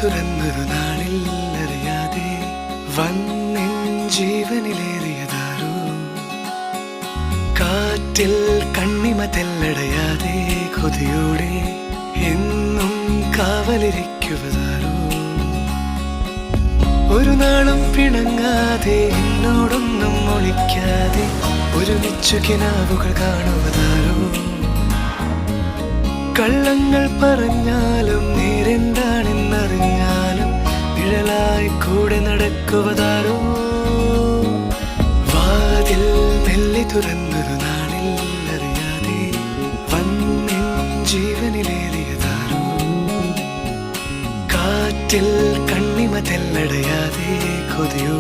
തുറന്നൊരു നാളിൽ അറിയാതെ വന്നിൻ ജീവനിലേറിയതാരോ കാറ്റിൽ കണ്ണിമ തെല്ലടയാതെ കൊതിയോടെ എന്നും കാവലിരിക്കുവതാരോ ഒരു നാളും പിണങ്ങാതെ എന്നോടൊന്നും ഒളിക്കാതെ ഒരുമിച്ചു കിനാവുകൾ കാണുവതാരോ കള്ളങ്ങൾ പറഞ്ഞാലും നേരെന്താണെന്നറിഞ്ഞാലും നിഴലായി കൂടെ നടക്കുവതാരോ വാതിൽ മെല്ലെ തുറന്നൊരു നാളിൽ അറിയാതെ വന്നിൻ ജീവനിലേറിയതാരോ കാറ്റിൽ കണ്ണിമ തെല്ലടയാതെ കൊതിയോ